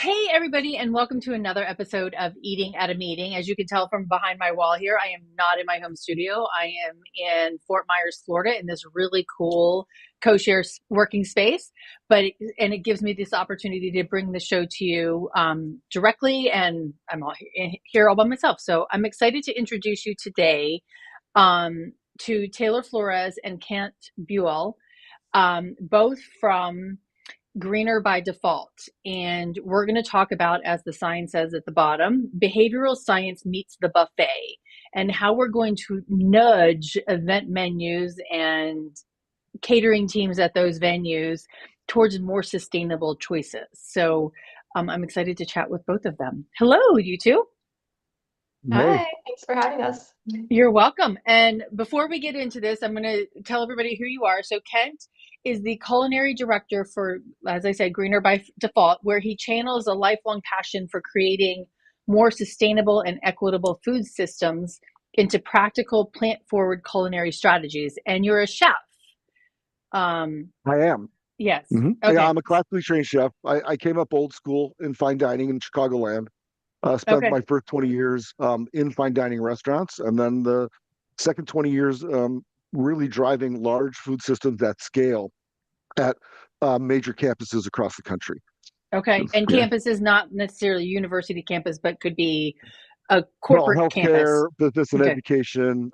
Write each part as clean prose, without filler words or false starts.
Hey, everybody, and welcome to another episode of Eating at a Meeting. As you can tell from behind my wall here, I am not in my home studio. I am in Fort Myers, Florida, in this really cool co-share working space. And it gives me this opportunity to bring the show to you directly, and I'm here all by myself. So I'm excited to introduce you today to Taylor Flores and Kent Buell, both from Greener by Default. And we're going to talk about, as the sign says at the bottom, behavioral science meets the buffet, and how we're going to nudge event menus and catering teams at those venues towards more sustainable choices. So I'm excited to chat with both of them. Hello, you two. Hey, Hi, thanks for having us. You're welcome. And before we get into this, I'm going to tell everybody who you are. So Kent is the culinary director for, as I said, Greener by Default, where he channels a lifelong passion for creating more sustainable and equitable food systems into practical plant-forward culinary strategies. And you're a chef. I am. Yes. Yeah, Okay. I'm a classically trained chef. I came up old school in fine dining in Chicagoland. Spent Okay. my first 20 years in fine dining restaurants, and then the second 20 years really driving large food systems at scale at major campuses across the country. Okay. And Yeah. campus is not necessarily university campus, but could be a Well, corporate campus. healthcare, business and Okay. education,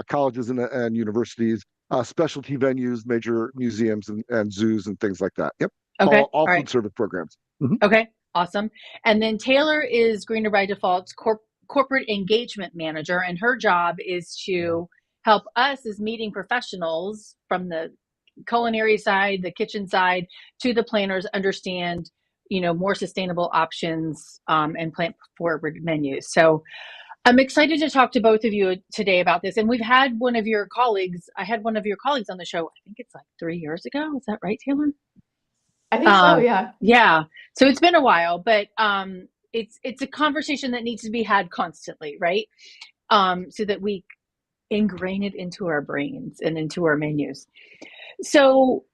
colleges and universities, specialty venues, major museums and zoos and things like that. Yep, Okay. all All right. food service programs. Mhm. Okay, awesome. And then Taylor is Greener by Default's corporate engagement manager, and her job is to help us as meeting professionals from the culinary side, the kitchen side, to the planners understand, more sustainable options and plant forward menus. So I'm excited to talk to both of you today about this. And we've had one of your colleagues. I had one of your colleagues on the show. I think it's like 3 years ago. Is that right, Taylor? I think so, Um, yeah. yeah. So it's been a while, but it's a conversation that needs to be had constantly, right? So that we ingrain it into our brains and into our menus. So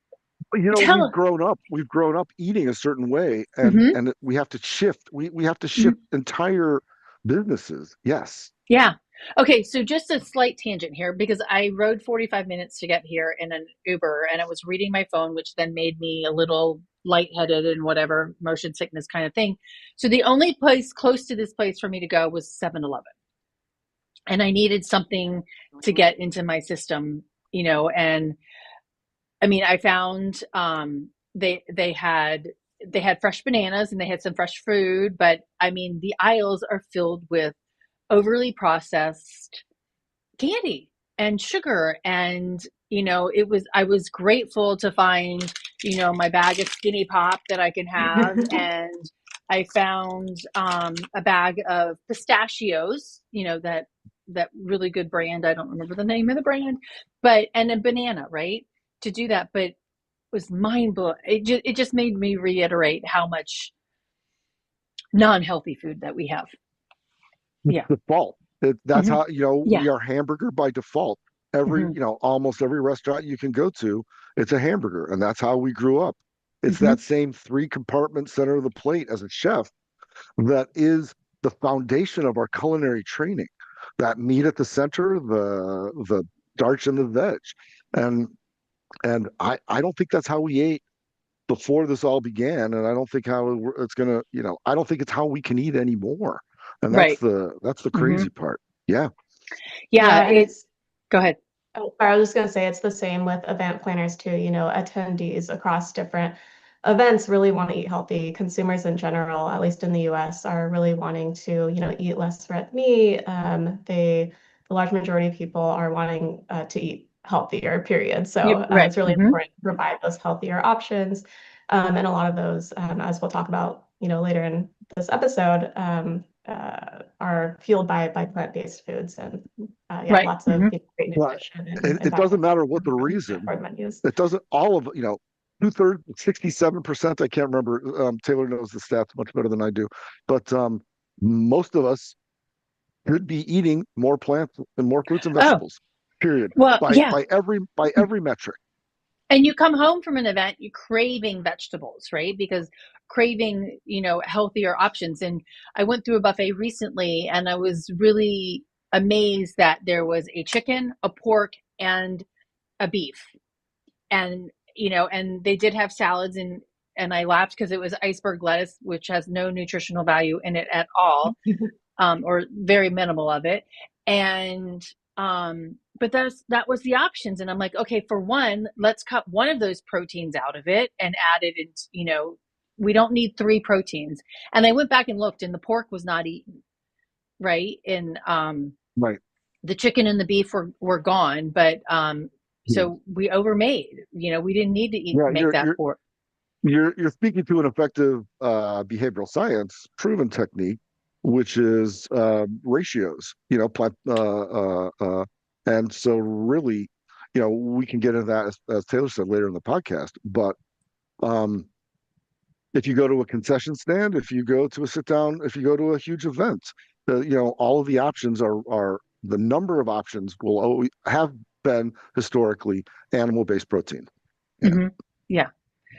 But, we've tell. grown up. We've grown up eating a certain way, and Mhm. we have to shift. We have to Mhm. shift entire businesses. Yes. Yeah. Okay, so just a slight tangent here because I rode 45 minutes to get here in an Uber and I was reading my phone, which then made me a little lightheaded and whatever, motion sickness kind of thing. So the only place close to this place for me to go was 7-Eleven. And I needed something to get into my system, and I mean, I found they had fresh bananas and they had some fresh food, but I mean, the aisles are filled with overly processed candy and sugar, and I was grateful to find my bag of Skinny Pop that I can have, and I found a bag of pistachios, that really good brand. I don't remember the name of the brand, but and a banana, right, to do that. But it was mind blowing. It just made me reiterate how much non-healthy food that we have. It's Yeah. default. That's Hmm. how, Yeah. we are hamburger by default. Every, Hmm. almost every restaurant you can go to, it's a hamburger. And that's how we grew up. It's Hmm. that same three compartment center of the plate as a chef that is the foundation of our culinary training. That meat at the center, the starch and the veg. And I don't think that's how we ate before this all began, and I don't think it's gonna, I don't think it's how we can eat anymore. And Right. that's the Hmm. crazy part. Yeah. Yeah. Yeah, and It. it's, Go ahead. oh, sorry, I was just gonna say it's the same with event planners too. Attendees across different events really want to eat healthy. Consumers in general, at least in the US, are really wanting to, eat less red meat. The large majority of people are wanting to eat healthier, period. So Right. it's really Hmm. important to provide those healthier options. And a lot of those, as we'll talk about, later in this episode, are fueled by plant-based foods and yeah, Right. lots of Hmm. great Well, nutrition and it doesn't vitamins matter what the for reason. the menus. It doesn't, all of, 2/3, 67%, I can't remember. Taylor knows the stats much better than I do. But most of us could be eating more plants and more fruits and Oh, vegetables, period. well, By yeah. by every by every metric. And you come home from an event, you craving vegetables, right? Because craving, healthier options. And I went through a buffet recently and I was really amazed that there was a chicken, a pork, and a beef. And, and they did have salads, and I laughed because it was iceberg lettuce, which has no nutritional value in it at all, or very minimal of it. And but that was the options, and I'm like, okay, for one, let's cut one of those proteins out of it and add it in. We don't need three proteins. And I went back and looked, and the pork was not eaten, right? And Right. the chicken and the beef were gone, but Yeah. so we overmade. We didn't need to Yeah, make that pork. you're speaking to an effective behavioral science proven technique, which is ratios. And so really, we can get into that as Taylor said later in the podcast. But um, if you go to a concession stand, if you go to a sit down, if you go to a huge event, all of the options are the number of options will always have been historically animal-based protein. Yeah. Mm-hmm. Yeah.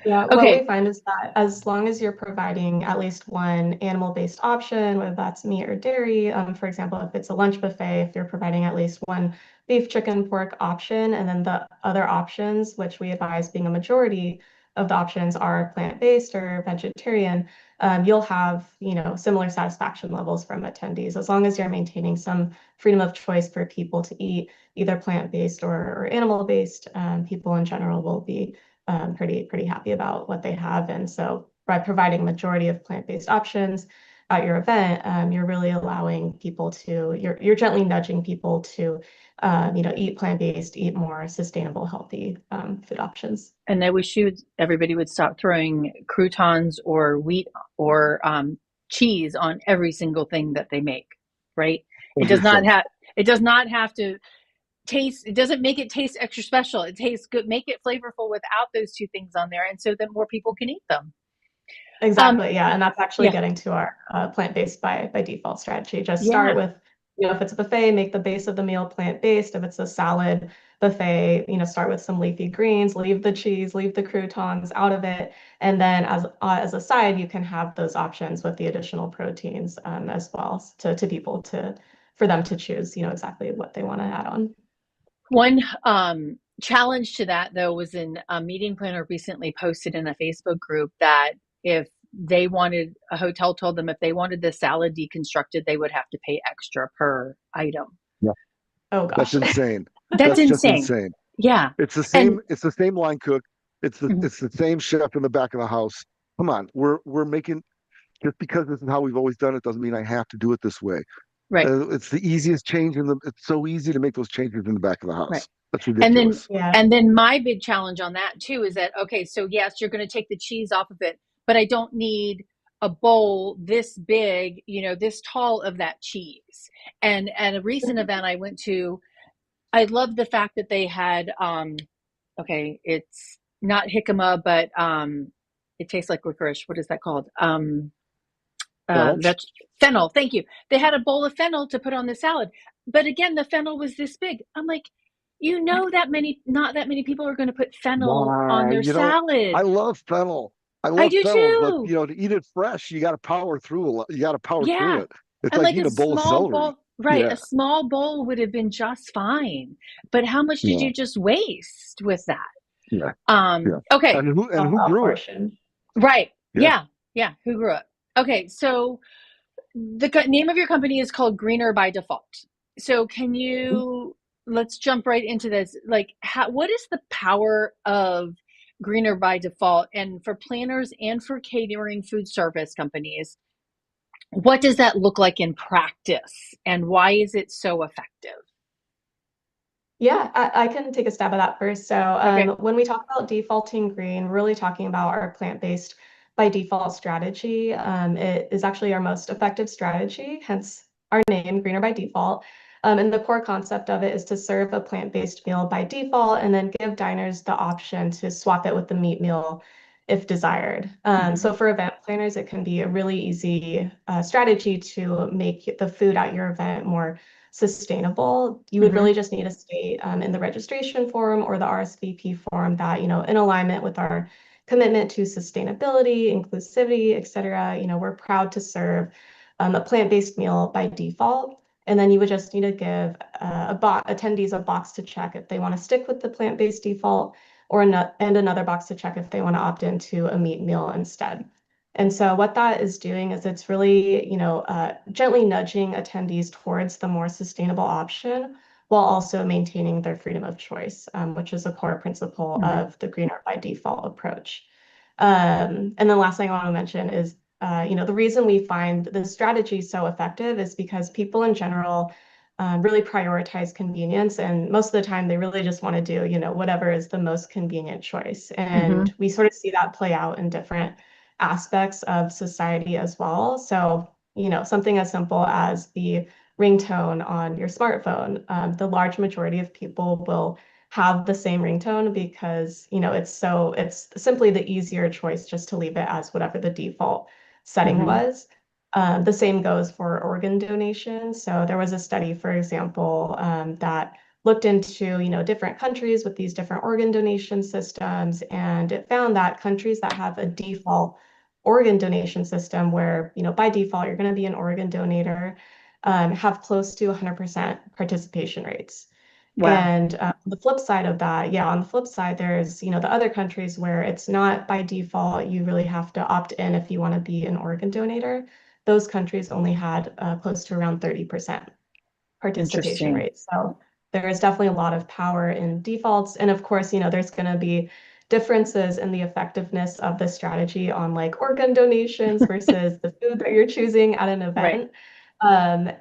Yeah, what Okay. we find is that as long as you're providing at least one animal-based option, whether that's meat or dairy, for example, if it's a lunch buffet, if you're providing at least one beef, chicken, pork option, and then the other options, which we advise being a majority of the options are plant-based or vegetarian, you'll have, similar satisfaction levels from attendees as long as you're maintaining some freedom of choice for people to eat either plant-based or animal-based. People in general will be pretty happy about what they have. And so by providing majority of plant-based options at your event, you're really allowing people to, you're gently nudging people to, eat plant-based, eat more sustainable, healthy food options. And I wish everybody would stop throwing croutons or wheat or cheese on every single thing that they make, right? It does not 100%. have to taste, it doesn't make it taste extra special. It tastes good. Make it flavorful without those two things on there, and so that more people can eat them. Exactly. Yeah. And that's actually Yeah. getting to our plant-based by default strategy. Just Yeah. start with, if it's a buffet, make the base of the meal plant-based. If it's a salad buffet, start with some leafy greens, leave the cheese, leave the croutons out of it. And then as a side, you can have those options with the additional proteins as well to people for them to choose, exactly what they want to add on. One challenge to that, though, was a meeting planner recently posted in a Facebook group that if they wanted, a hotel told them if they wanted the salad deconstructed, they would have to pay extra per item. Yeah. Oh That's gosh. insane. That's just insane. insane. Yeah. It's the And same. It's the same line cook. It's the same chef in the back of the house. Come on, we're making, just because this is how we've always done it doesn't mean I have to do it this way. right. It's the easiest change it's so easy to make those changes in the back of the Right. house. That's And then, ridiculous. Yeah. and then my big challenge on that too is that, okay, so yes, you're going to take the cheese off of it, but I don't need a bowl this big, this tall of that cheese. And at a recent event I went to, I loved the fact that they had, okay, it's not jicama, but it tastes like licorice. What is that called? That's fennel. Thank you. They had a bowl of fennel to put on the salad, but again, the fennel was this big. I'm like, not that many people are going to put fennel on Why? their salad. I love fennel. I I love do fennel, but too. to eat it fresh, you got to power through a lot. You got to power through Yeah. it. It's And like like eating a a bowl of small celery. bowl, right? Yeah. A small bowl would have been just fine. But how much did Yeah. you just waste with that? Yeah. Yeah. Okay. And who grew it? Portion. Right. Yeah. Yeah. Who grew it? Okay. So the name of your company is called Greener by Default. So let's jump right into this. Like, what is the power of Greener by Default? And for planners and for catering food service companies, what does that look like in practice? And why is it so effective? Yeah, I can take a stab at that first. So Okay. when we talk about defaulting green, we're really talking about our plant-based by default strategy. It is actually our most effective strategy, hence our name, Greener by Default. And the core concept of it is to serve a plant-based meal by default and then give diners the option to swap it with the meat meal if desired. So for event planners, it can be a really easy strategy to make the food at your event more sustainable, you would Mm-hmm. really just need to state in the registration form or the RSVP form that, in alignment with our commitment to sustainability, inclusivity, et cetera, we're proud to serve a plant-based meal by default. And then you would just need to give attendees a box to check if they want to stick with the plant-based default, and another box to check if they want to opt into a meat meal instead. And so what that is doing is it's really, gently nudging attendees towards the more sustainable option while also maintaining their freedom of choice, which is a core principle Mm-hmm. of the greener by default approach. And then last thing I want to mention is, the reason we find this strategy so effective is because people in general really prioritize convenience. And most of the time, they really just want to do, whatever is the most convenient choice. Mm-hmm. And we sort of see that play out in different aspects of society as well. So, something as simple as the ringtone on your smartphone, the large majority of people will have the same ringtone because, it's simply the easier choice just to leave it as whatever the default setting Mm-hmm. was. The same goes for organ donation. So there was a study, for example, that looked into, different countries with these different organ donation systems, and it found that countries that have a default organ donation system where, by default, you're going to be an organ donator, have close to 100% participation rates. Wow. And the flip side of that, yeah, on the flip side, there's, the other countries where it's not by default, you really have to opt in if you want to be an organ donator. Those countries only had close to around 30% participation Interesting. rate. So there is definitely a lot of power in defaults. And of course, there's going to be differences in the effectiveness of the strategy on like organ donations versus the food that you're choosing at an Right. event.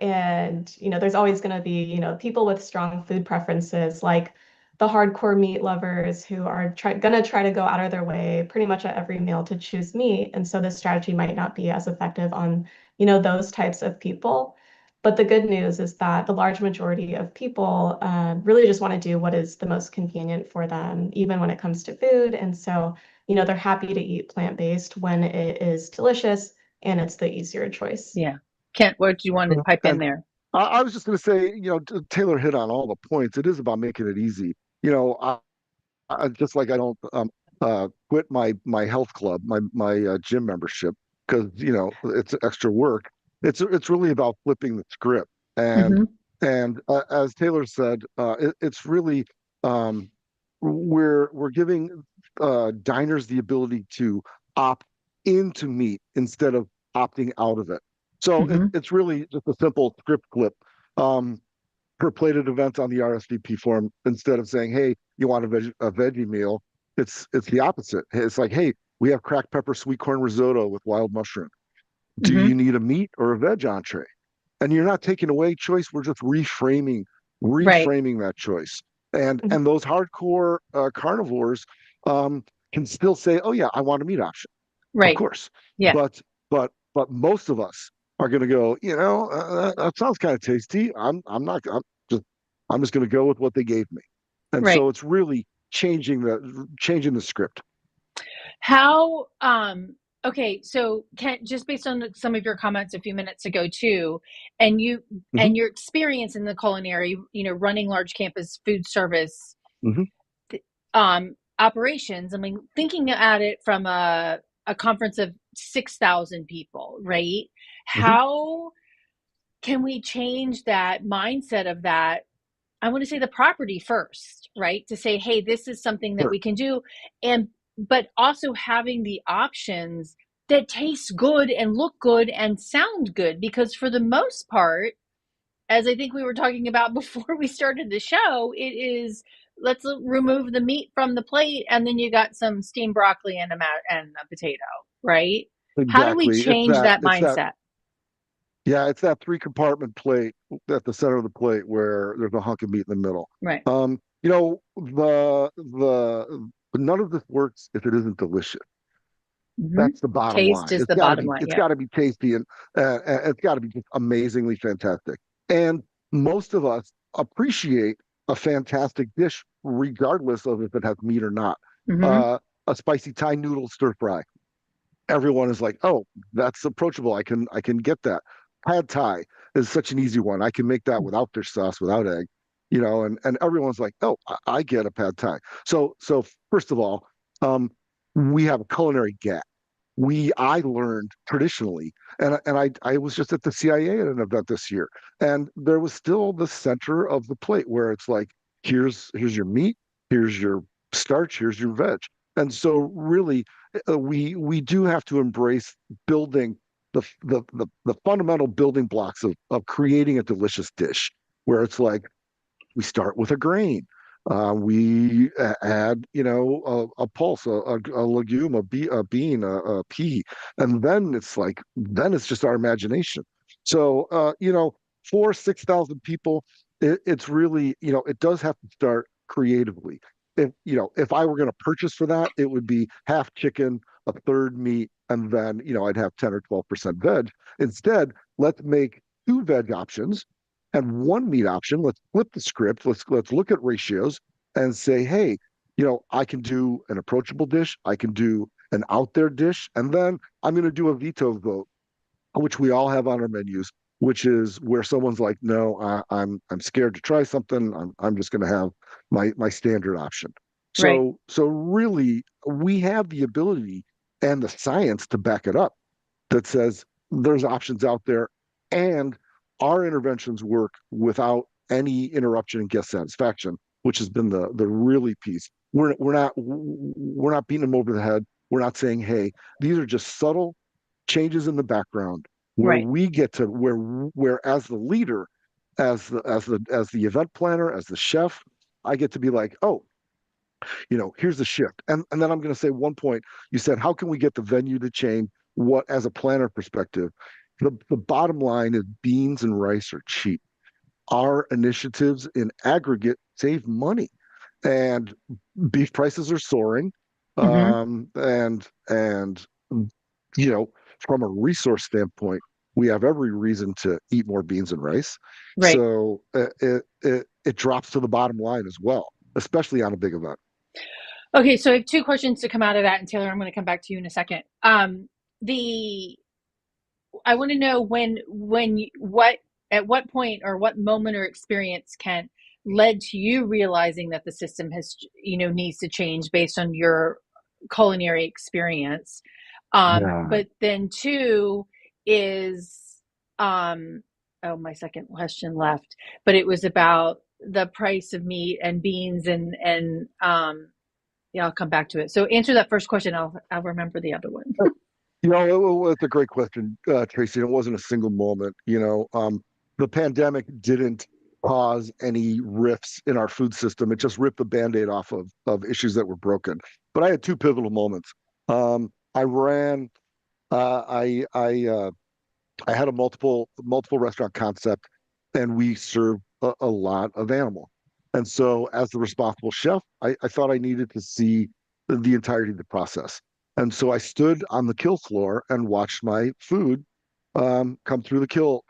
And there's always going to be, people with strong food preferences, like the hardcore meat lovers who are gonna try to go out of their way pretty much at every meal to choose meat. And so this strategy might not be as effective on, those types of people. But the good news is that the large majority of people really just want to do what is the most convenient for them, even when it comes to food. And so, they're happy to eat plant-based when it is delicious and it's the easier choice. Yeah. Kent, what do you want to pipe in And there? I was just going to say, Taylor hit on all the points. It is about making it easy. Just like I don't quit my health club, my gym membership because it's extra work. It's really about flipping the script, and Mm-hmm. as Taylor said, it's really um, we're giving diners the ability to opt into meat instead of opting out of it. So Mm-hmm. it's really just a simple script flip. Um, per plated events on the RSVP form instead of saying, "Hey, you want a veggie meal?" It's the opposite. It's like, "Hey, we have cracked pepper sweet corn risotto with wild mushroom. Do Mm-hmm. you need a meat or a veg entree?" And you're not taking away choice. We're just reframing Right. reframing that choice. And Mhm. and those hardcore carnivores can still say, "Oh yeah, I want a meat option." Of Right. course, Yeah. but most of us are going to go. That sounds kind of tasty. I'm not. I'm just going to go with what they gave me. And Right. so it's really changing the script. How okay, so Kent, just based on some of your comments a few minutes ago too, and you Hmm. and your experience in the culinary, running large campus food service Hmm. operations, I mean, thinking at it from a conference of 6,000 people, right? Hmm. How can we change that mindset of that? I want to say the property first, right? To say, hey, this is something that Sure. we can do. And, but also having the options that taste good and look good and sound good. Because for the most part, as I think we were talking about before we started the show, it is let's remove the meat from the plate and then you got some steamed broccoli and a potato, right? How do we Exactly. It's change that. that It's that. mindset? Yeah. It's that three compartment plate at the center of the plate where there's a hunk of meat in the middle. Right. The none of this works if it isn't delicious. Mm-hmm. That's the bottom Taste line. is It's the got to bottom be line. it's Yeah. got to be tasty and it's got to be just amazingly fantastic. And most of us appreciate a fantastic dish regardless of if it has meat or not. Mm-hmm. Uh, a spicy Thai noodle stir fry. Everyone is like, "Oh, that's approachable. I can get that." pad thai is such an easy one. I can make that without fish sauce, without egg, and everyone's like, oh, I get a pad thai. So first of all, um, we have a culinary gap. I learned traditionally, and I was just at the CIA at an event this year, and there was still the center of the plate where it's like, here's your meat, here's your starch, here's your veg. And so really, we do have to embrace building the fundamental building blocks of creating a delicious dish, where it's like we start with a grain. We add, a pulse, a legume, a bean, a pea, and then it's just our imagination. So, 6,000 people, it's really, it does have to start creatively. If I were going to purchase for that, it would be half chicken, a third meat, and then, I'd have 10 or 12% veg. Instead, let's make two veg options and one meat option. Let's flip the script. Let's look at ratios and say, hey, I can do an approachable dish, I can do an out there dish, and then I'm going to do a veto vote, which we all have on our menus, which is where someone's like, no, I'm scared to try something. I'm just going to have my standard option. Right. So really, we have the ability and the science to back it up that says there's options out there, and our interventions work without any interruption in guest satisfaction, which has been the really piece. We're not beating them over the head. We're not saying, hey, these are just subtle changes in the background where Right. we get to where as the leader, as the event planner, as the chef, I get to be like, oh, here's the shift. And then I'm going to say one point. You said, how can we get the venue to change? What, as a planner perspective, the bottom line is beans and rice are cheap. Our initiatives in aggregate save money, and beef prices are soaring. Hmm. And from a resource standpoint, we have every reason to eat more beans and rice. Right. So it drops to the bottom line as well, especially on a big event. Okay, so I have two questions to come out of that, and Taylor, I'm going to come back to you in a second. The I want to know what at what point or what moment or experience can led to you realizing that the system has needs to change based on your culinary experience. Yeah. But then two is oh, my second question left, but it was about the price of meat and beans and yeah, I'll come back to it. So answer that first question. I'll remember the other one. It's a great question, Tracy. It wasn't a single moment. The pandemic didn't cause any rifts in our food system. It just ripped the Band-Aid off of issues that were broken. But I had two pivotal moments. I ran. I had a multiple restaurant concept, and we served a lot of animal. And so, as the responsible chef, I thought I needed to see the entirety of the process. And so I stood on the kill floor and watched my food come through the kill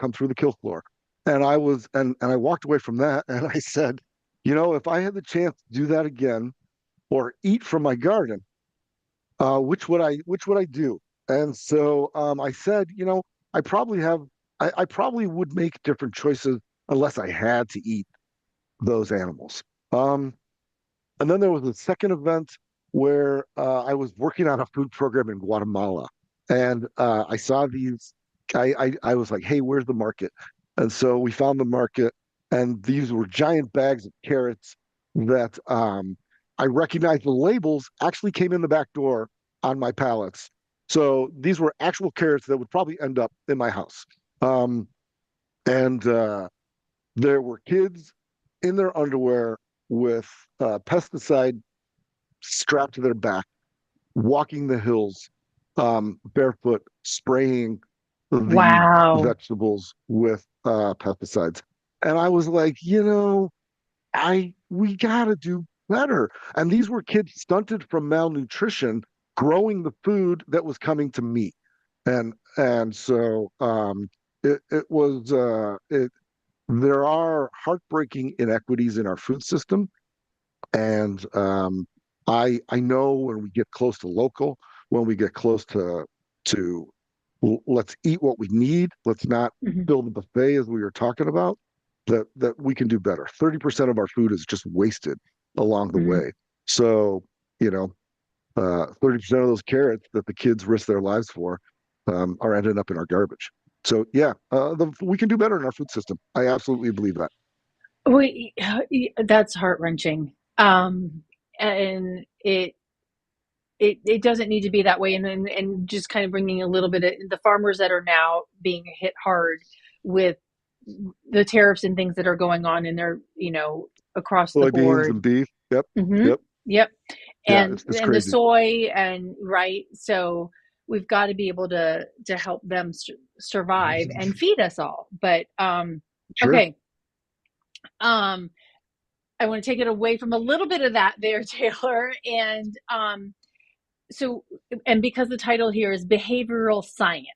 floor. And I walked away from that, and I said, if I had the chance to do that again or eat from my garden, which would I do? And so I said, I probably have I probably would make different choices unless I had to eat those animals. Um, and then there was a second event where I was working on a food program in Guatemala, and I saw these. I was like, hey, where's the market? And so we found the market, and these were giant bags of carrots that I recognized the labels actually came in the back door on my pallets. So these were actual carrots that would probably end up in my house. Um, and there were kids in their underwear with pesticide strapped to their back, walking the hills, barefoot, spraying the Wow. vegetables with pesticides. And I was like, we gotta do better. And these were kids stunted from malnutrition, growing the food that was coming to me. And so it was it there are heartbreaking inequities in our food system. And I know when we get close to local, when we get close to Let's eat what we need. Let's not Mhm. fill the buffet as we were talking about. That we can do better. 30% of our food is just wasted along the Mhm. way. So, you know, 30% of those carrots that the kids risk their lives for are ending up in our garbage. So yeah, we can do better in our food system. I absolutely believe that. We, that's heart wrenching. And it doesn't need to be that way. And just kind of bringing a little bit of the farmers that are now being hit hard with the tariffs and things that are going on, and they're, across the Soybeans board. and beef. Yep. Hmm. Yep. Yep. Yeah, it's And the crazy. soy, and right. So we've got to be able to help them survive and feed us all. But Sure. okay. Um, I want to take it away from a little bit of that there, Taylor. So, and because the title here is behavioral science,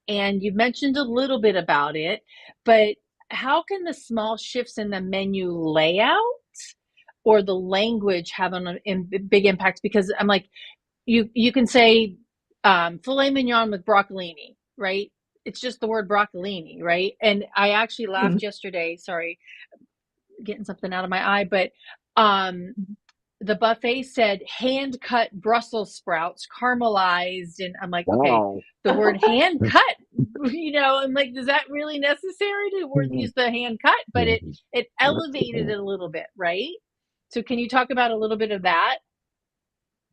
and you mentioned a little bit about it, but how can the small shifts in the menu layout or the language have a big impact? Because I'm like, you can say filet mignon with broccolini, right? It's just the word broccolini, right? And I actually Mhm. laughed yesterday. Sorry, getting something out of my eye, but um, the buffet said hand cut Brussels sprouts caramelized, and I'm like, okay, Wow. the word hand cut, I'm like, is that really necessary to use the hand cut? But it elevated it a little bit, right? So can you talk about a little bit of that?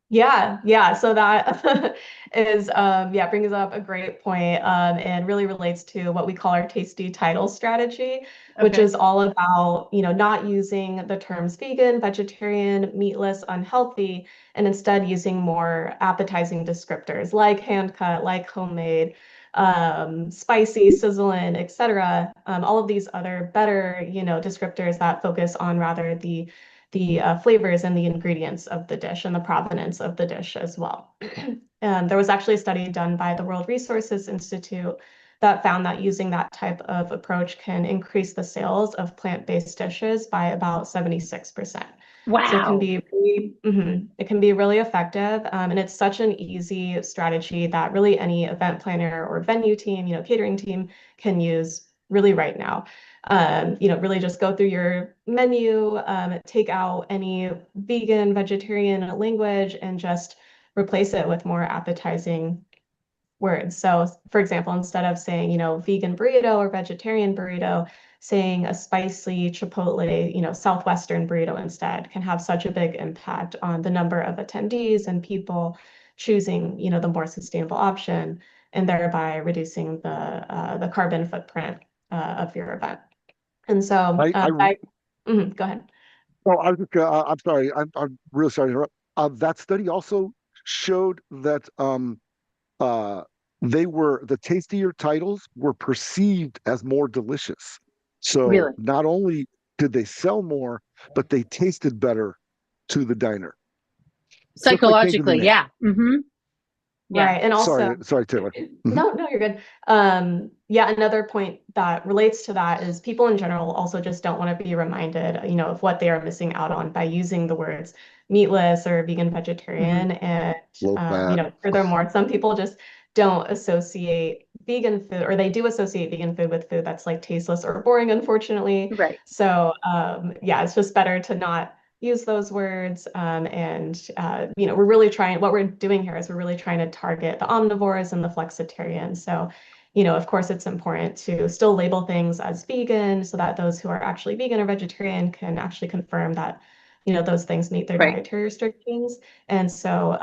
Yeah, yeah. So that is, yeah, brings up a great point, and really relates to what we call our tasty title strategy, which Okay. is all about, not using the terms vegan, vegetarian, meatless, unhealthy, and instead using more appetizing descriptors like hand cut, like homemade, spicy, sizzling, etc. All of these other better, descriptors that focus on rather the flavors and the ingredients of the dish and the provenance of the dish as well. There was actually a study done by the World Resources Institute that found that using that type of approach can increase the sales of plant-based dishes by about 76%. So it can Wow. be really, it can be really effective, and it's such an easy strategy that really any event planner or venue team, catering team can use really right now. Really just go through your menu, take out any vegan, vegetarian language, and just replace it with more appetizing words. So, for example, instead of saying, vegan burrito or vegetarian burrito, saying a spicy chipotle, Southwestern burrito instead can have such a big impact on the number of attendees and people choosing, the more sustainable option, and thereby reducing the carbon footprint of your event. And so, I go ahead. Oh, I was just, I'm sorry. I'm really sorry to interrupt. That study also showed that uh, the tastier titles were perceived as more delicious. So Really? not only did they sell more, but they tasted better to the diner, just like changing the Psychologically, name. yeah. Mm-hmm. Yeah. Right. And also, Sorry, Taylor. Hmm. no, you're good. Yeah, another point that relates to that is people in general also just don't want to be reminded, of what they are missing out on by using the words meatless or vegan, Mm-hmm. vegetarian. And, Low fat. furthermore, some people just don't associate vegan food, or they do associate vegan food with food that's like tasteless or boring, unfortunately. Right. So, yeah, it's just better to not use those words. And, we're really trying, what we're doing here is we're really trying to target the omnivores and the flexitarians. So, of course, it's important to still label things as vegan so that those who are actually vegan or vegetarian can actually confirm that, those things meet their Right. dietary restrictions. And so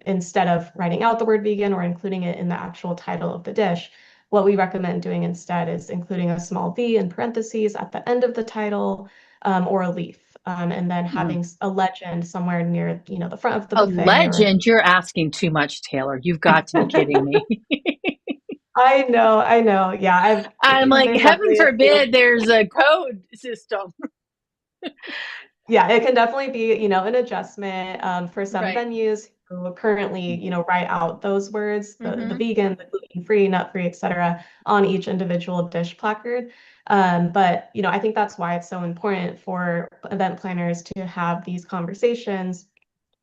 instead of writing out the word vegan or including it in the actual title of the dish, what we recommend doing instead is including a small v in parentheses at the end of the title, or a leaf, and then Mm. having a legend somewhere near, the front of the A buffet or. legend? You're asking too much, Taylor. You've got to be kidding me. I know. Yeah, I'm like, there's heaven definitely a few. forbid there's a code system. Yeah, it can definitely be, an adjustment, for some Right. venues who currently, write out those words, the Mm-hmm. vegan, the gluten-free, nut-free, et cetera, on each individual dish placard. But, I think that's why it's so important for event planners to have these conversations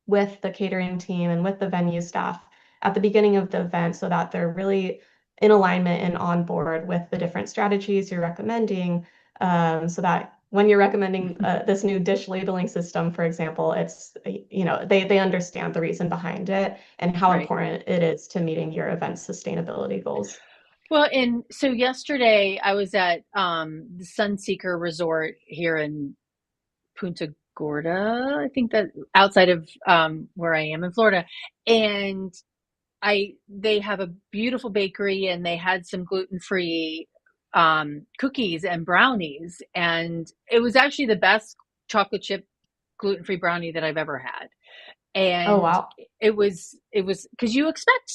with the catering team and with the venue staff at the beginning of the event so that they're really in alignment and on board with the different strategies you're recommending, so that when you're recommending this new dish labeling system, for example, it's, they understand the reason behind it and how Right. important it is to meeting your event's sustainability goals. Well, and so yesterday I was at the Sunseeker Resort here in Punta Gorda, I think that outside of where I am in Florida. And they have a beautiful bakery and they had some gluten-free cookies and brownies. And it was actually the best chocolate chip gluten-free brownie that I've ever had. Oh, And wow. it was because you expect,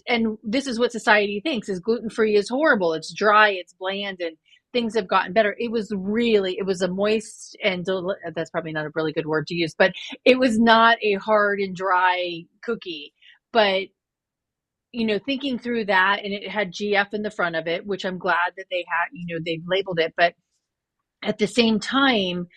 and this is what society thinks is gluten-free is horrible, it's dry, it's bland, and things have gotten better. It was a moist and that's probably not a really good word to use, but it was not a hard and dry cookie. But thinking through that, and it had GF in the front of it, which I'm glad that they've labeled it. But at the same time,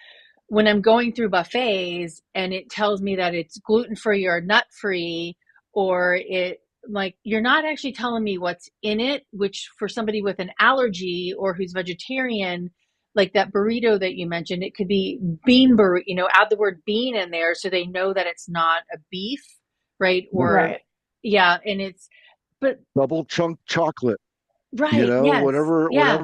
when I'm going through buffets and it tells me that it's gluten free or nut free, or it, like, you're not actually telling me what's in it, which for somebody with an allergy or who's vegetarian, like that burrito that you mentioned, it could be bean burrito, add the word bean in there so they know that it's not a beef, right? Or, Right. yeah, and but Double chunk chocolate. right, yes, yeah,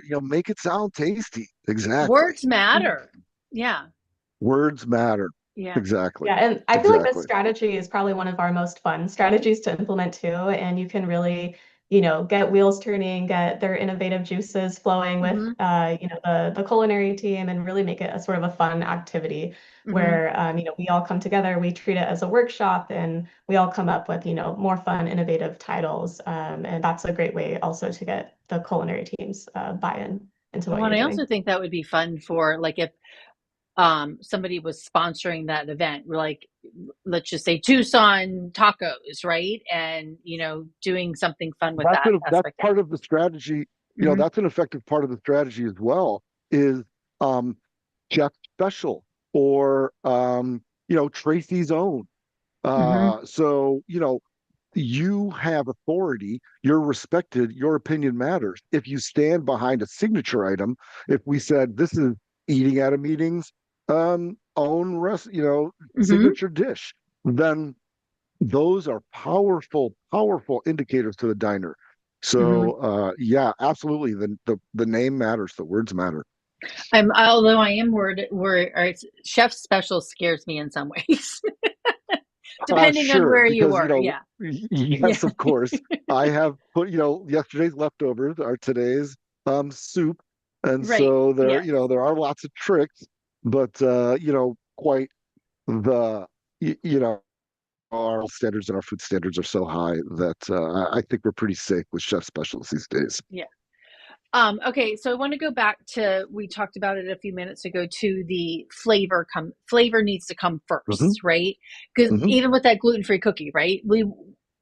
yeah. Make it sound tasty. Exactly. Words matter. Yeah, Words matter. yeah. Exactly. Yeah, and I feel like this Exactly. strategy is probably one of our most fun strategies to implement too. And you can really, get wheels turning, get their innovative juices flowing with, Mm-hmm. the culinary team, and really make it a sort of a fun activity Mm-hmm. where, we all come together, we treat it as a workshop, and we all come up with, more fun, innovative titles. And that's a great way also to get the culinary team's buy-in into what Well, you're and I doing. also think that would be fun for, like, if somebody was sponsoring that event, like, let's just say Tucson tacos, right? And doing something fun with that That's aspect. part of the strategy. Mm-hmm. That's an effective part of the strategy as well, is um Chef Special, or Tracy's Own. Mm-hmm. So, you have authority, you're respected, your opinion matters. If you stand behind a signature item, if we said this is eating at a meeting's own Mm-hmm. signature dish, then those are powerful, powerful indicators to the diner. Mm-hmm. So yeah, absolutely. The name matters, the words matter. Although I am worried, or chef special scares me in some ways, depending on Sure, where you because are. Yeah. Yeah. yes, of course. I have put, yesterday's leftovers are today's soup. And Right. so there, Yes. there are lots of tricks, but quite the our standards and our food standards are so high that I think we're pretty safe with chef specials these days. Yeah. Okay, so I want to go back to, we talked about it a few minutes ago, to the flavor needs to come Hmm. first, right? Because Hmm. even with that gluten-free cookie, right?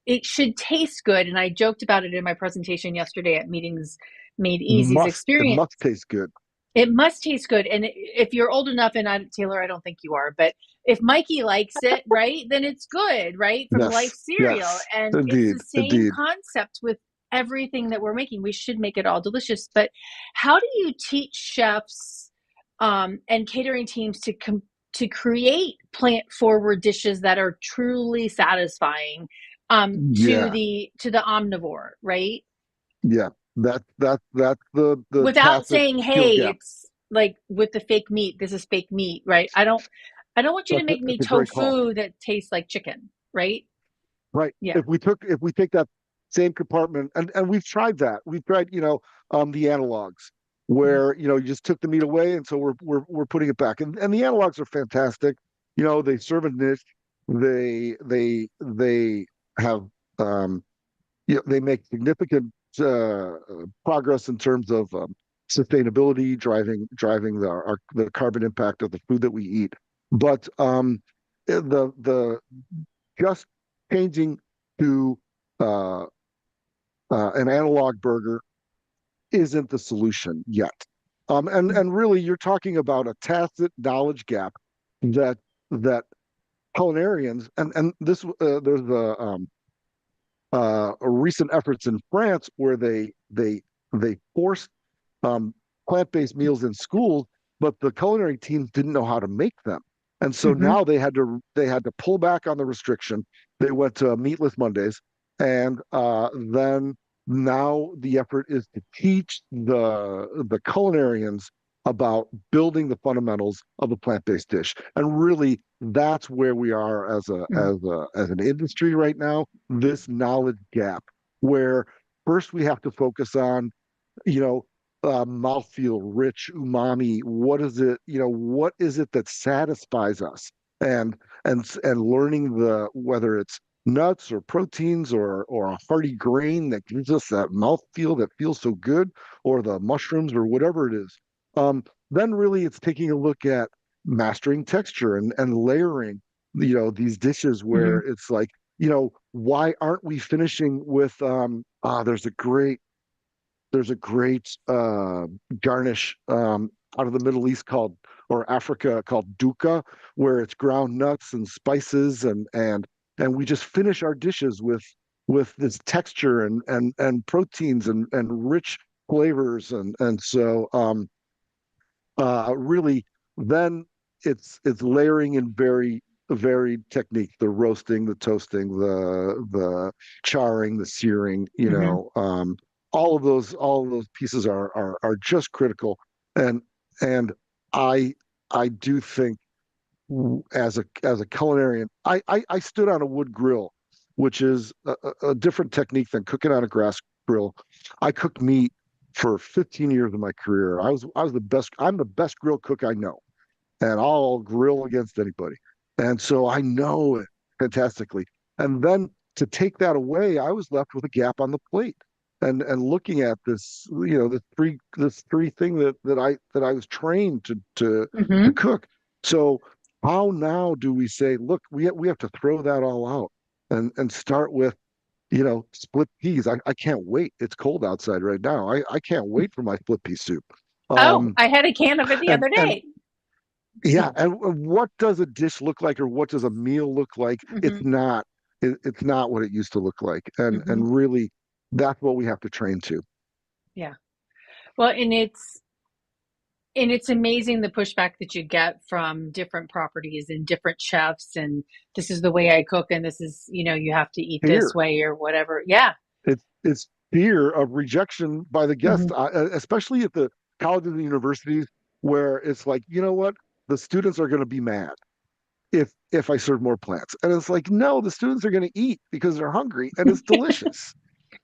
It should taste good. And I joked about it in my presentation yesterday at Meetings Made Easy's It experience. must taste good. It must taste good. And if you're old enough, and Taylor, I don't think you are, but if Mikey likes it, right, then it's good, right? From Life Yes, Cereal. yes, And it's the indeed, same indeed. concept with everything that we're making. We should make it all delicious. But how do you teach chefs and catering teams to create plant forward dishes that are truly satisfying Yeah, to the omnivore, right? yeah. That's the Without tacit saying, skill hey, gap. it's like with the fake meat, this is fake meat, right? I don't want you to make me That's a great call. tofu that tastes like chicken, right? Right. Yeah. If we take that same compartment, and we've tried that. We've tried, the analogs Mhm. where, you just took the meat away, and so we're putting it back. And the analogs are fantastic. They serve a niche. They have they make significant progress in terms of sustainability, driving the carbon impact of the food that we eat. But the just changing to uh, an analog burger isn't the solution yet. And really, you're talking about a tacit knowledge gap that culinarians, and this there's recent efforts in France where they forced plant-based meals in schools, but the culinary teams didn't know how to make them. And so Mm-hmm. now they had to pull back on the restriction. They went to meatless Mondays, and then now the effort is to teach the culinarians about building the fundamentals of a plant-based dish. And really, that's where we are as an industry right now. This knowledge gap, where first we have to focus on you know, mouthfeel, rich umami. What is it? What is it that satisfies us? And and learning whether it's nuts or proteins or a hearty grain that gives us that mouthfeel that feels so good, or the mushrooms or whatever it is. Then really it's taking a look at mastering texture and layering, these dishes where Mm-hmm. it's like, why aren't we finishing with there's a great garnish out of the Middle East or Africa called dukkha, where it's ground nuts and spices and we just finish our dishes with this texture and proteins and rich flavors and so really then it's layering in very varied technique, the roasting, the toasting, the charring, the searing, Mm-hmm. all of those pieces are just critical. And i I do think, as a culinarian, I stood on a wood grill, which is a different technique than cooking on a grass grill. I cooked meat for 15 years of my career. I was the best. I'm the best grill cook I know, and I'll grill against anybody. And so I know it fantastically. And then to take that away, I was left with a gap on the plate. And looking at this, this three thing that I was trained to Mm-hmm. cook. So how now do we say, look, we have to throw that all out and start with, split peas. I can't wait. It's cold outside right now. I can't wait for my split pea soup. Oh, Um, I had a can of it the and other and day. yeah, and what does a dish look like, or what does a meal look like? Mm-hmm. It's not what it used to look like, and Mm-hmm. and really, that's what we have to train to. Yeah. Well, and it's amazing the pushback that you get from different properties and different chefs, and this is the way I cook, and this is, you have to eat this Fear. way or whatever. Yeah. It's fear of rejection by the guest, Mm-hmm. especially at the colleges and universities, where it's like, you know what, the students are going to be mad if I serve more plants, and it's like, no, the students are going to eat because they're hungry and it's delicious,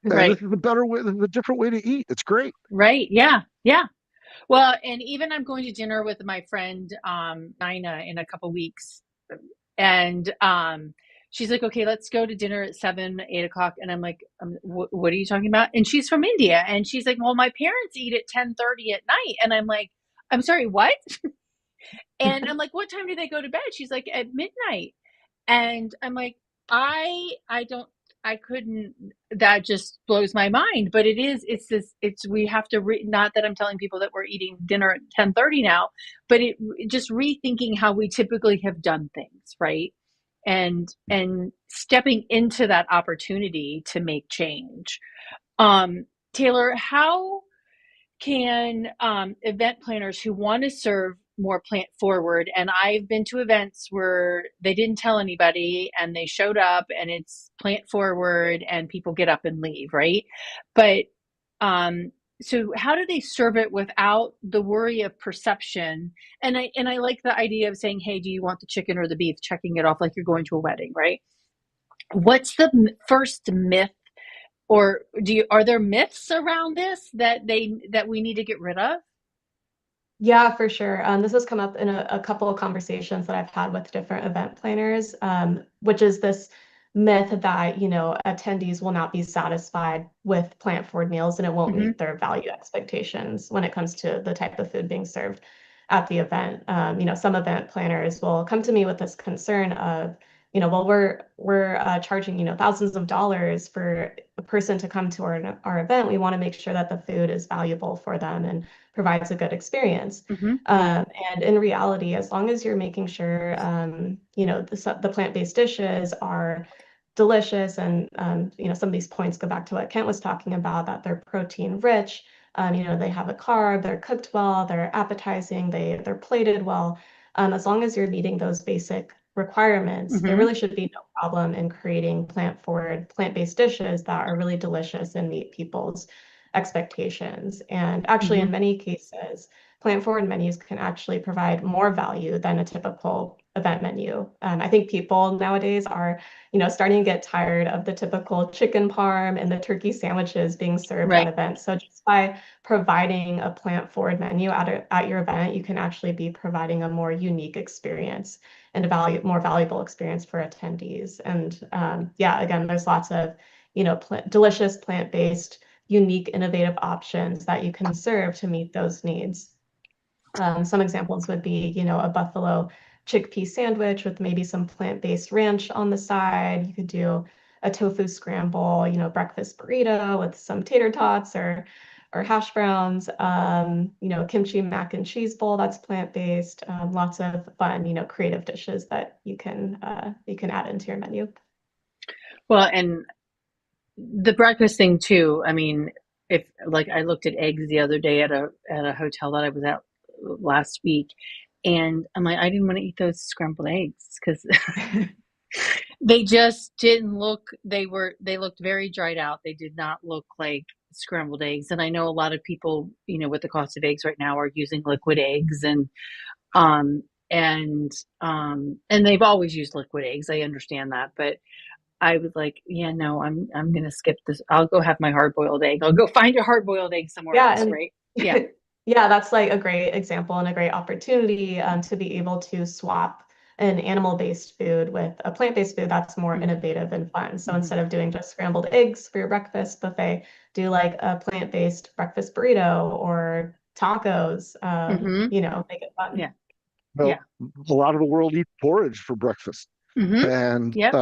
and this Right. is a better way, this is a different way to eat. It's great. Right. Yeah. Yeah. Well, and even I'm going to dinner with my friend Nina in a couple weeks, and she's like, "Okay, let's go to dinner at 7, 8 o'clock." And I'm like, "What are you talking about?" And she's from India, and she's like, "Well, my parents eat at 10:30 at night." And I'm like, "I'm sorry, what?" And I'm like, "What time do they go to bed?" She's like, "At midnight." And I'm like, I don't, I couldn't, that just blows my mind. But it's this, we have to not that I'm telling people that we're eating dinner at 10:30 now, but it just rethinking how we typically have done things, right? And stepping into that opportunity to make change. Taylor, how can event planners who want to serve more plant forward, and I've been to events where they didn't tell anybody and they showed up and it's plant forward and people get up and leave, right? But um so how do they serve it without the worry of perception? And I like the idea of saying, hey, do you want the chicken or the beef, checking it off like you're going to a wedding, right? What's the first myth, or are there myths around this that we need to get rid of? Yeah, for sure. This has come up in a couple of conversations that I've had with different event planners, which is this myth that, attendees will not be satisfied with plant-forward meals and it won't Mm-hmm. meet their value expectations when it comes to the type of food being served at the event. Some event planners will come to me with this concern of, well, we're charging, thousands of dollars for a person to come to our event. We want to make sure that the food is valuable for them and provides a good experience. Mm-hmm. And in reality, as long as you're making sure, the plant-based dishes are delicious. And, some of these points go back to what Kent was talking about, that they're protein rich. They have a carb, they're cooked well, they're appetizing, they're plated well. As long as you're meeting those basic requirements, there Mm-hmm. really should be no problem in creating plant-forward, plant-based dishes that are really delicious and meet people's expectations. And actually, Mm-hmm. in many cases, plant-forward menus can actually provide more value than a typical event menu. I think people nowadays are, starting to get tired of the typical chicken parm and the turkey sandwiches being served at Right. events. So just by providing a plant-forward menu at your event, you can actually be providing a more unique experience and a more valuable experience for attendees. And yeah, again, there's lots of, delicious plant-based, unique, innovative options that you can serve to meet those needs. Some examples would be, a buffalo chickpea sandwich with maybe some plant-based ranch on the side. You could do a tofu scramble, breakfast burrito with some tater tots or hash browns, kimchi mac and cheese bowl that's plant-based. Lots of fun, creative dishes that you can add into your menu. Well, and the breakfast thing too. I mean, if like I looked at eggs the other day at a hotel that I was at last week, and I'm like, I didn't want to eat those scrambled eggs because they just didn't look. They looked very dried out. They did not look like scrambled eggs. And I know a lot of people, with the cost of eggs right now, are using liquid eggs, um and they've always used liquid eggs. I understand that, but I was like, yeah, no, I'm gonna skip this. I'll go have my hard boiled egg. I'll go find a hard boiled egg somewhere Yeah, else, and right? Yeah. yeah, that's like a great example and a great opportunity to be able to swap an animal-based food with a plant-based food that's more Mm-hmm. innovative and fun. So Mm-hmm. instead of doing just scrambled eggs for your breakfast buffet, do like a plant-based breakfast burrito or tacos, Mm-hmm. make it fun. Yeah. Well, Yeah. a lot of the world eats porridge for breakfast. Mm-hmm. And Yep.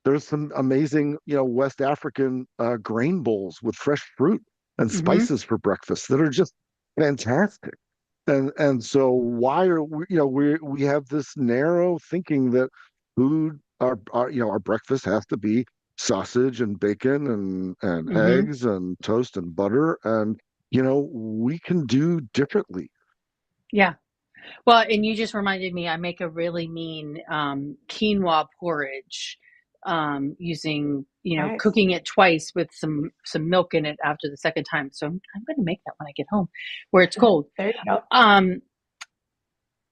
there's some amazing West African grain bowls with fresh fruit and Mm-hmm. spices for breakfast that are just fantastic. And so why are we have this narrow thinking that food our breakfast has to be sausage and bacon and Mm-hmm. eggs and toast and butter, and we can do differently. Yeah. Well, and you just reminded me, I make a really mean quinoa porridge using, Nice. cooking it twice with some milk in it after the second time. So I'm going to make that when I get home where it's cold. There you go. Um,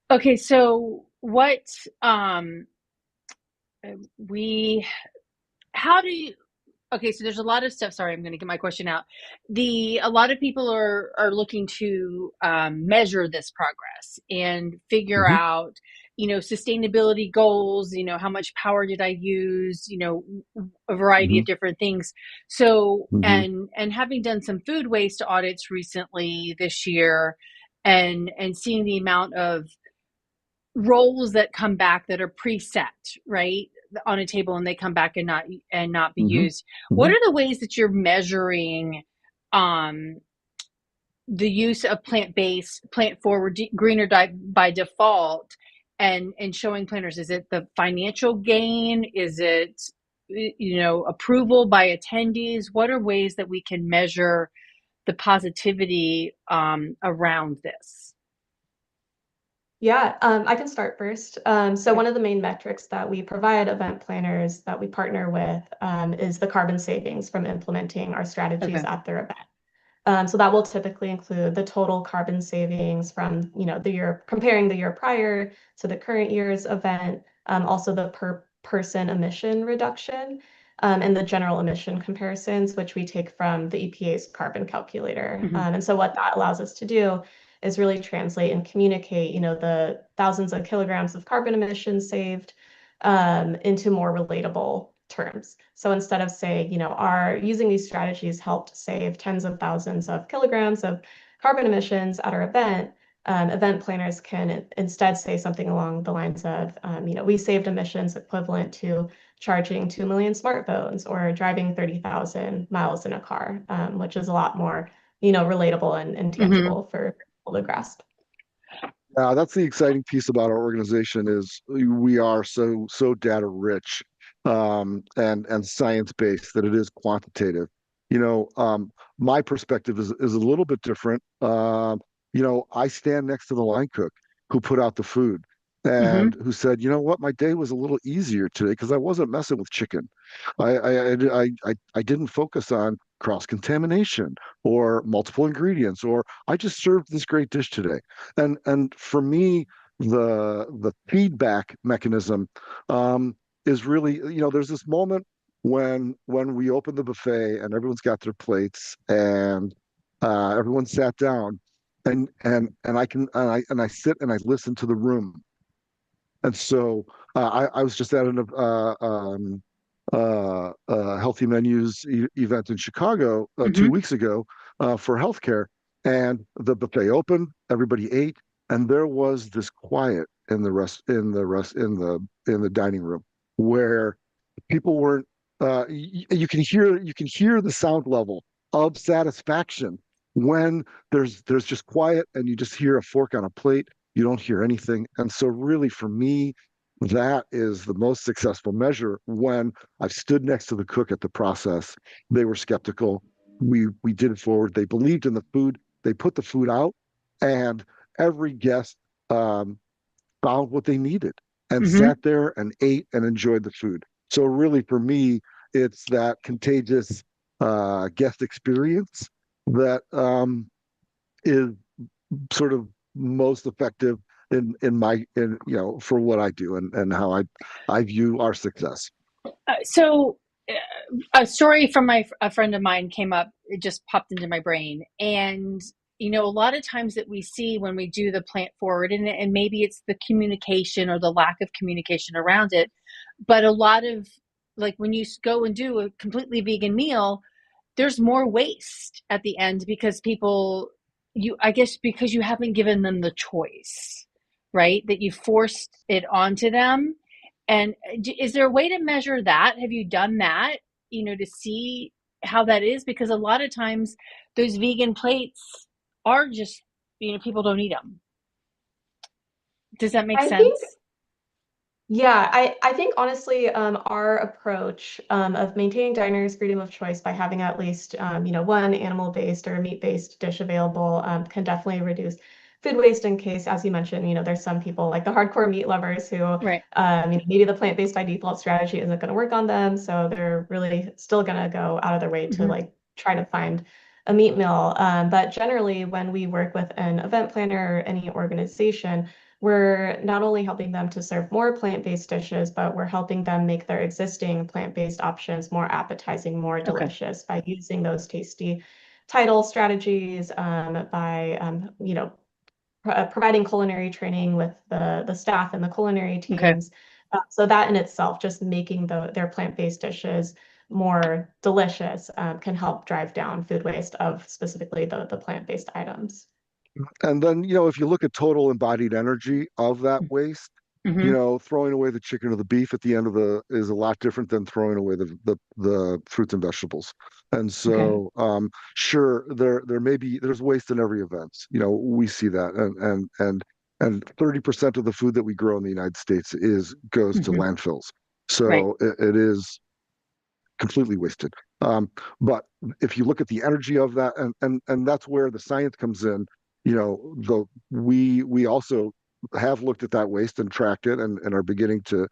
okay, so what we how do you okay, so there's a lot of stuff. Sorry, I'm going to get my question out. A lot of people are looking to measure this progress and figure Mhm, out, sustainability goals. How much power did I use? A variety of mhm, different things. So, mhm, and having done some food waste audits recently this year, and seeing the amount of roles that come back that are preset, right, on a table, and they come back and not be mhm, used. What mhm. are the ways that you're measuring um, the use of plant-based, plant-forward, greener by default, and showing planners? Is it the financial gain? Is it approval by attendees? What are ways that we can measure the positivity around this? Yeah, I can start first. So Okay. one of the main metrics that we provide event planners that we partner with is the carbon savings from implementing our strategies Okay. at their event. So that will typically include the total carbon savings from, the year, comparing the year prior to the current year's event, also the per person emission reduction, and the general emission comparisons, which we take from the EPA's carbon calculator. Mm-hmm. And so what that allows us to do is really translate and communicate, the thousands of kilograms of carbon emissions saved into more relatable terms. So instead of saying, our using these strategies helped save tens of thousands of kilograms of carbon emissions at our event, event planners can instead say something along the lines of, we saved emissions equivalent to charging 2 million smartphones or driving 30,000 miles in a car, which is a lot more, relatable and Mm-hmm. tangible for people to grasp. That's the exciting piece about our organization is we are so data rich, and science based that it is quantitative. You know, my perspective is a little bit different. I stand next to the line cook who put out the food Hmm. and who said, you know what, my day was a little easier today because I wasn't messing with chicken. I didn't focus on cross contamination or multiple ingredients, or I just served this great dish today. And for me, the feedback mechanism is really, there's this moment when we open the buffet and everyone's got their plates and everyone sat down, and I sit and I listen to the room. And so I was just at a healthy menus event in Chicago Hmm. 2 weeks ago for healthcare, and the buffet opened, everybody ate, and there was this quiet in the dining room where people weren't. You can hear the sound level of satisfaction when there's just quiet and you just hear a fork on a plate. You don't hear anything, and so really for me, that is the most successful measure. When I've stood next to the cook at the process, they were skeptical. We did it forward. They believed in the food. They put the food out, and every guest um, found what they needed and Hmm. sat there and ate and enjoyed the food. So really, for me, it's that contagious guest experience that is sort of most effective in for what I do and how I view our success. So, a story from a friend of mine came up. It just popped into my brain, and a lot of times that we see when we do the plant forward, and maybe it's the communication or the lack of communication around it, but a lot of, like, when you go and do a completely vegan meal, there's more waste at the end because people, I guess because you haven't given them the choice, right? That you forced it onto them. And is there a way to measure that? Have you done that, to see how that is? Because a lot of times those vegan plates are just, people don't eat them. Does that make I think sense? Yeah, I think honestly, our approach of maintaining diners' freedom of choice by having at least one animal-based or meat-based dish available can definitely reduce food waste in case, as you mentioned, there's some people like the hardcore meat lovers who Right. maybe the plant-based by default strategy isn't going to work on them, so they're really still going to go out of their way to Hmm. like try to find a meat meal. But generally, when we work with an event planner or any organization, we're not only helping them to serve more plant-based dishes, but we're helping them make their existing plant-based options more appetizing, more Okay. delicious by using those tasty title strategies, by providing culinary training with the staff and the culinary Okay. teams. So that in itself, just making their plant-based dishes more delicious, can help drive down food waste of specifically the plant-based items. And then, if you look at total embodied energy of that waste, Hmm. throwing away the chicken or the beef at the end of the is a lot different than throwing away the fruits and vegetables. And Okay. so, sure, there's waste in every event. We see that, and 30% of the food that we grow in the United States goes to Hmm. landfills. Right. So it is completely wasted. But if you look at the energy of that, and that's where the science comes in. We also have looked at that waste and tracked it, and are beginning to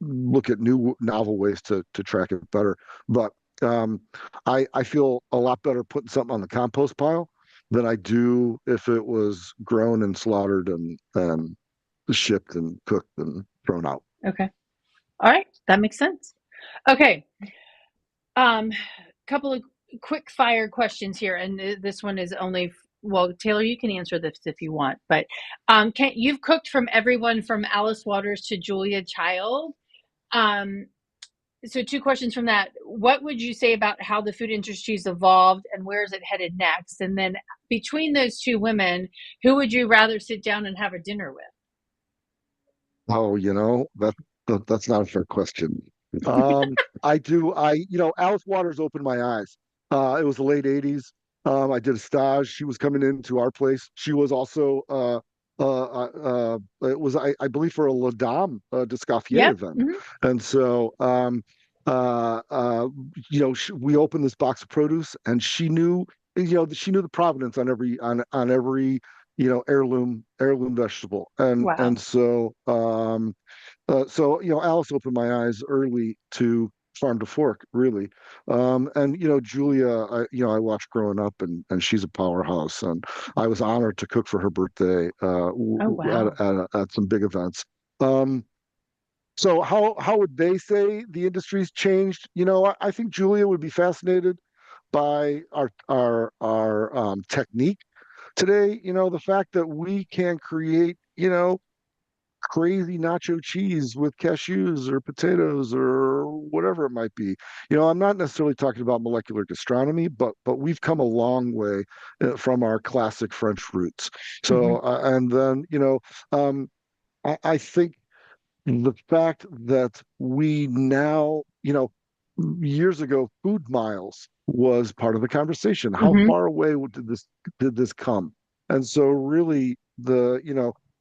look at new novel ways to track it better. But I feel a lot better putting something on the compost pile than I do if it was grown and slaughtered and shipped and cooked and thrown out. Okay. All right. That makes sense. Okay. Um, couple of quick fire questions here, and this one is only, well, Taylor, you can answer this if you want, but you've cooked from everyone from Alice Waters to Julia Child. Um, so two questions from that. What would you say about how the food industry's evolved and where is it headed next? And then between those two women, who would you rather sit down and have a dinner with? Oh, that's not a fair question. I do. Alice Waters opened my eyes. It was the late '80s. I did a stage. She was coming into our place. She was also it was I believe for a La Dame d'Escoffier Yep. event, Hmm. and so uh, uh, we opened this box of produce, and she knew the provenance on every heirloom vegetable, and Wow. so Alice opened my eyes early to farm to fork, really. And Julia, I watched growing up, and she's a powerhouse, and I was honored to cook for her birthday Oh, wow. at some big events. Um, so how would they say the industry's changed? I think Julia would be fascinated by our technique today. The fact that we can create, crazy nacho cheese with cashews or potatoes or whatever it might be. I'm not necessarily talking about molecular gastronomy, but we've come a long way from our classic French roots. Hmm. So and then I think the fact that we now, years ago, food miles was part of the conversation. How Hmm. far away did this come? And so really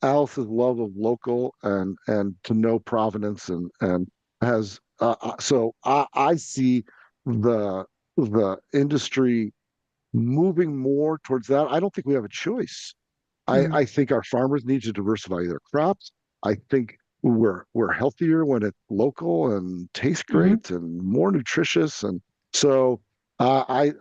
Alice's love of local and to know provenance and has so I see the the industry moving more towards that. I don't think we have a choice. Hmm. I think our farmers need to diversify their crops. I think we're healthier when it's local and tastes Hmm. great and more nutritious. And so I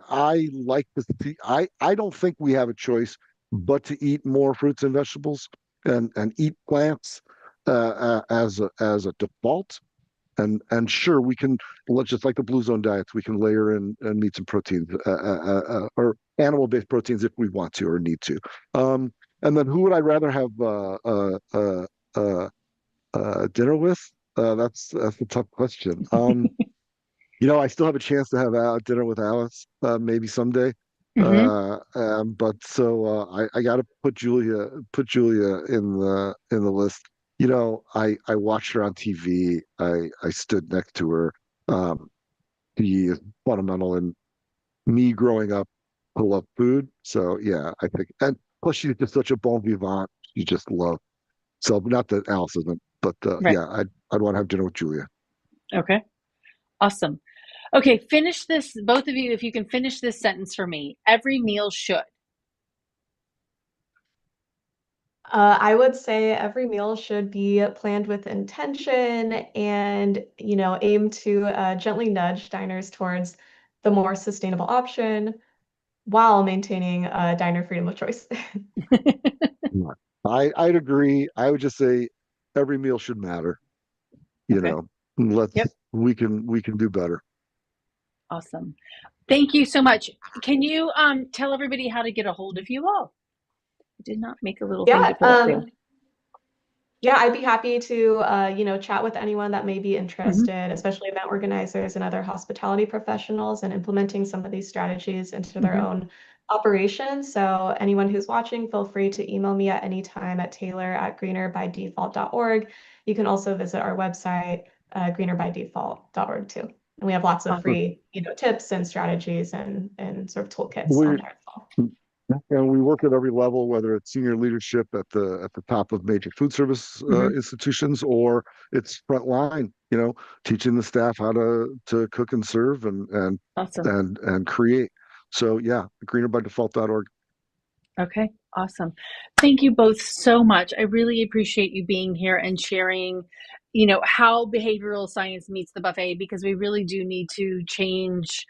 like to see. I don't think we have a choice but to eat more fruits and vegetables and eat plants as a default. And sure, we can, let's just like the blue zone diets, we can layer in meats and proteins or animal-based proteins if we want to or need to. And then who would I rather have dinner with? That's a tough question. I still have a chance to have dinner with Alice maybe someday. Hmm. But so I got to put Julia in the list. I watched her on TV. I stood next to her. Um, she is fundamental in me growing up to love food. So yeah, I think, and plus she's just such a bon vivant. You just love. So not that Alice isn't, but Right. yeah, I'd want to have dinner with Julia. Okay. Awesome. Okay, finish this, both of you, if you can finish this sentence for me. Every meal should. I would say every meal should be planned with intention and, aim to gently nudge diners towards the more sustainable option while maintaining diner freedom of choice. Yeah. I'd agree. I would just say every meal should matter. You Okay. know, Yep. we can do better. Awesome. Thank you so much. Can you tell everybody how to get a hold of you all? I did not make a little thing to Yeah, put up there. yeah, I'd be happy to, chat with anyone that may be Hmm. interested, especially event organizers and other hospitality professionals, and implementing some of these strategies into their Hmm. own operations. So anyone who's watching, feel free to email me at any time at taylor@greenerbydefault.org. You can also visit our website, greenerbydefault.org too. And we have lots of Awesome. free, tips and strategies and sort of toolkits on We there as well. and we work at every level, whether it's senior leadership at the top of major food service Hmm. institutions or it's frontline. Teaching the staff how to cook and serve Awesome. and create. So yeah, greenerbydefault.org. Okay, awesome. Thank you both so much. I really appreciate you being here and sharing, how behavioral science meets the buffet, because we really do need to change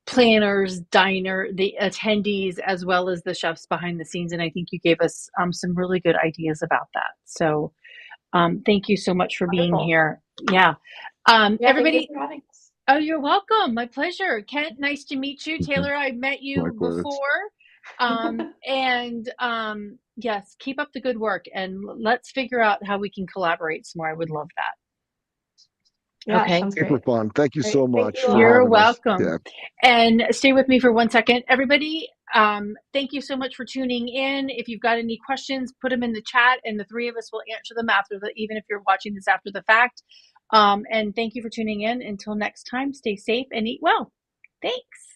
planners, the attendees, as well as the chefs behind the scenes. And I think you gave us some really good ideas about that. So thank you so much for being Wonderful. here. Yeah. Yeah, thank you Everybody, for having us. oh, you're welcome. My pleasure. Kent, nice to meet you. Mhm. Taylor, I met you Likewise. before. And yes, keep up the good work and let's figure out how we can collaborate some more. I would love that. Yeah, Okay. sounds Super great. fun. Thank you Great. so Thank much you for You're all. having us. welcome. Yeah. And stay with me for 1 second. Everybody, thank you so much for tuning in. If you've got any questions, put them in the chat and the three of us will answer them even if you're watching this after the fact. And thank you for tuning in. Until next time, stay safe and eat well. Thanks.